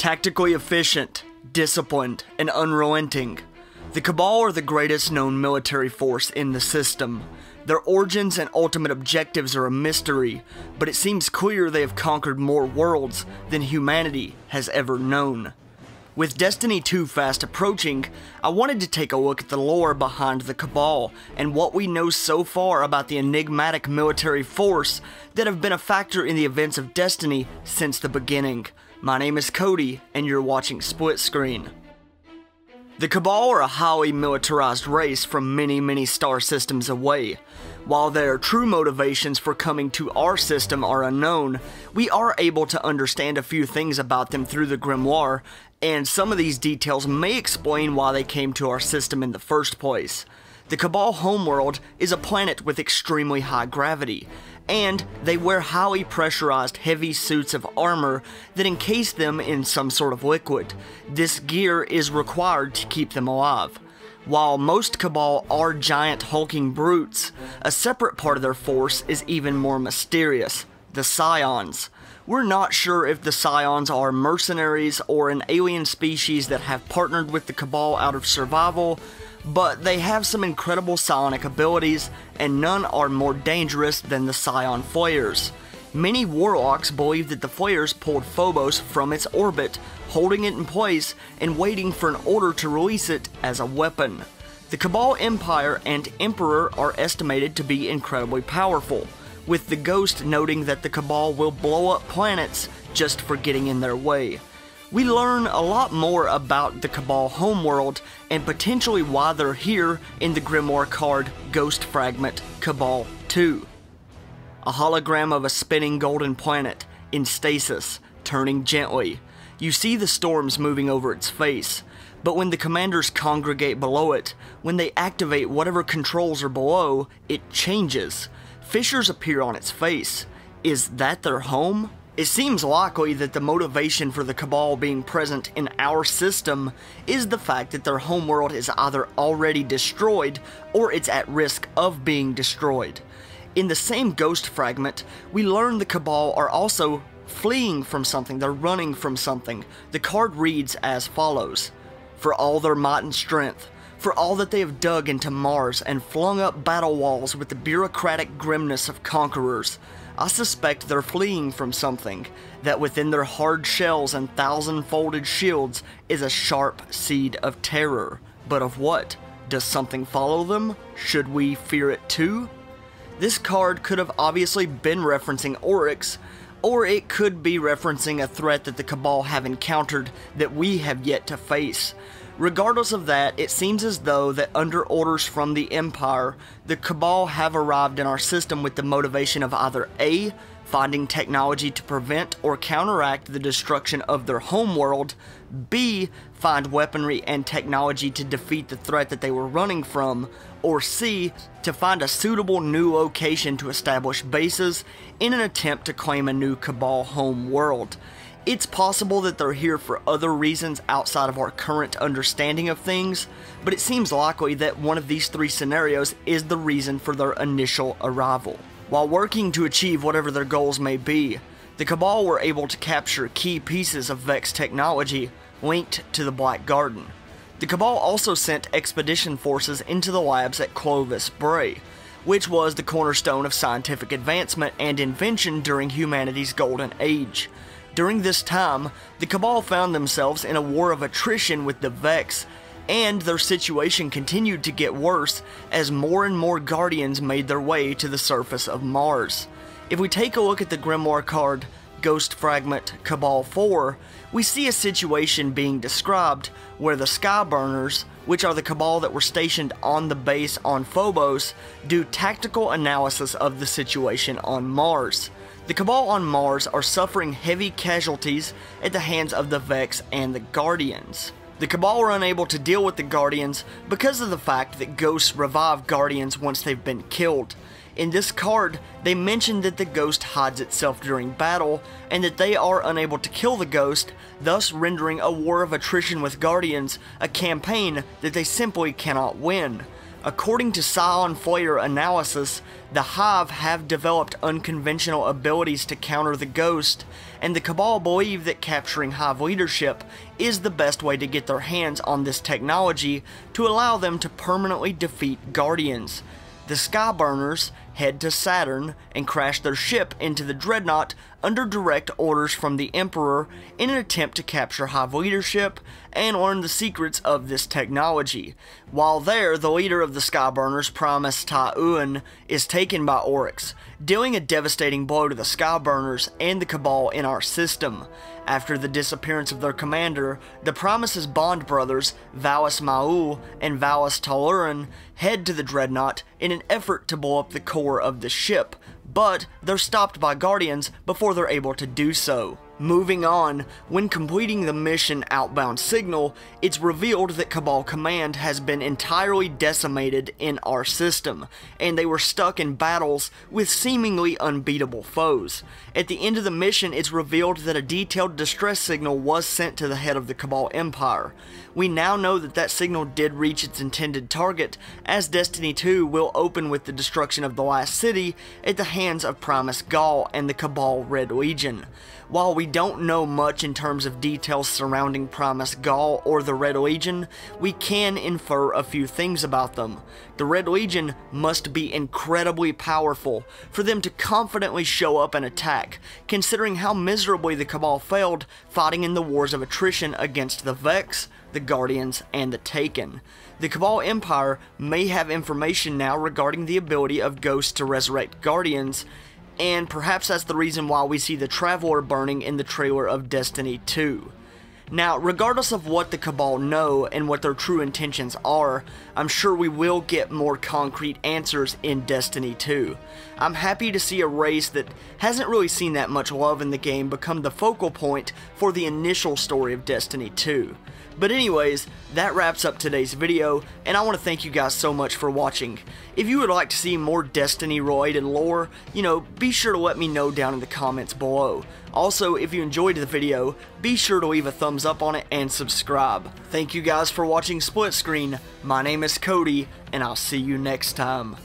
Tactically efficient, disciplined, and unrelenting, the Cabal are the greatest known military force in the system. Their origins and ultimate objectives are a mystery, but it seems clear they have conquered more worlds than humanity has ever known. With Destiny 2 fast approaching, I wanted to take a look at the lore behind the Cabal and what we know so far about the enigmatic military force that have been a factor in the events of Destiny since the beginning. My name is Cody, and you're watching Split Screen. The Cabal are a highly militarized race from many star systems away. While their true motivations for coming to our system are unknown, we are able to understand a few things about them through the Grimoire, and some of these details may explain why they came to our system in the first place. The Cabal homeworld is a planet with extremely high gravity, and they wear highly pressurized heavy suits of armor that encase them in some sort of liquid. This gear is required to keep them alive. While most Cabal are giant hulking brutes, a separate part of their force is even more mysterious: the Scions. We're not sure if the Scions are mercenaries or an alien species that have partnered with the Cabal out of survival, but they have some incredible psionic abilities, and none are more dangerous than the Scion Flayers. Many warlocks believe that the Flayers pulled Phobos from its orbit, holding it in place and waiting for an order to release it as a weapon. The Cabal Empire and Emperor are estimated to be incredibly powerful, with the Ghost noting that the Cabal will blow up planets just for getting in their way. We learn a lot more about the Cabal homeworld and potentially why they're here in the Grimoire card Ghost Fragment Cabal 2. A hologram of a spinning golden planet in stasis, turning gently. You see the storms moving over its face, but when the commanders congregate below it, when they activate whatever controls are below, it changes. Fissures appear on its face. Is that their home? It seems likely that the motivation for the Cabal being present in our system is the fact that their homeworld is either already destroyed or it's at risk of being destroyed. In the same Ghost Fragment, we learn the Cabal are also fleeing from something, they're running from something. The card reads as follows: "For all their might and strength, for all that they have dug into Mars and flung up battle walls with the bureaucratic grimness of conquerors, I suspect they're fleeing from something, that within their hard shells and thousand-folded shields is a sharp seed of terror. But of what? Does something follow them? Should we fear it too?" This card could have obviously been referencing Oryx, or it could be referencing a threat that the Cabal have encountered that we have yet to face. Regardless of that, it seems as though that under orders from the Empire, the Cabal have arrived in our system with the motivation of either A, finding technology to prevent or counteract the destruction of their homeworld, B, find weaponry and technology to defeat the threat that they were running from, or C, to find a suitable new location to establish bases in an attempt to claim a new Cabal home world. It's possible that they're here for other reasons outside of our current understanding of things, but it seems likely that one of these three scenarios is the reason for their initial arrival. While working to achieve whatever their goals may be, the Cabal were able to capture key pieces of Vex technology linked to the Black Garden. The Cabal also sent expedition forces into the labs at Clovis Bray, which was the cornerstone of scientific advancement and invention during humanity's golden age. During this time, the Cabal found themselves in a war of attrition with the Vex, and their situation continued to get worse as more and more Guardians made their way to the surface of Mars. If we take a look at the Grimoire card Ghost Fragment Cabal 4, we see a situation being described where the Skyburners, which are the Cabal that were stationed on the base on Phobos, do tactical analysis of the situation on Mars. The Cabal on Mars are suffering heavy casualties at the hands of the Vex and the Guardians. The Cabal are unable to deal with the Guardians because of the fact that ghosts revive Guardians once they've been killed. In this card, they mention that the ghost hides itself during battle, and that they are unable to kill the ghost, thus rendering a war of attrition with Guardians a campaign that they simply cannot win. According to Scion Flayer analysis, the Hive have developed unconventional abilities to counter the Ghost, and the Cabal believe that capturing Hive leadership is the best way to get their hands on this technology to allow them to permanently defeat Guardians. The Skyburners head to Saturn and crash their ship into the Dreadnought under direct orders from the Emperor in an attempt to capture Hive leadership and learn the secrets of this technology. While there, the leader of the Skyburners, Primus Ta-Uan, is taken by Oryx, dealing a devastating blow to the Skyburners and the Cabal in our system. After the disappearance of their commander, the Primus' Bond brothers, Valis Maul and Valis Taluran, head to the Dreadnought in an effort to blow up the core of the ship, but they're stopped by Guardians before they're able to do so. Moving on, when completing the mission Outbound Signal, it's revealed that Cabal Command has been entirely decimated in our system, and they were stuck in battles with seemingly unbeatable foes. At the end of the mission, it's revealed that a detailed distress signal was sent to the head of the Cabal Empire. We now know that that signal did reach its intended target, as Destiny 2 will open with the destruction of the last city at the hands of Primus Ghaul and the Cabal Red Legion. While we don't know much in terms of details surrounding Primus Ghaul or the Red Legion, we can infer a few things about them. The Red Legion must be incredibly powerful for them to confidently show up and attack, considering how miserably the Cabal failed fighting in the wars of attrition against the Vex, the Guardians, and the Taken. The Cabal Empire may have information now regarding the ability of Ghosts to resurrect Guardians, and perhaps that's the reason why we see the Traveler burning in the trailer of Destiny 2. Now, regardless of what the Cabal know and what their true intentions are, I'm sure we will get more concrete answers in Destiny 2. I'm happy to see a race that hasn't really seen that much love in the game become the focal point for the initial story of Destiny 2. But anyways, that wraps up today's video, and I want to thank you guys so much for watching. If you would like to see more Destiny related lore, be sure to let me know down in the comments below. Also, if you enjoyed the video, be sure to leave a thumbs up on it and subscribe. Thank you guys for watching Split Screen. My name is Cody, and I'll see you next time.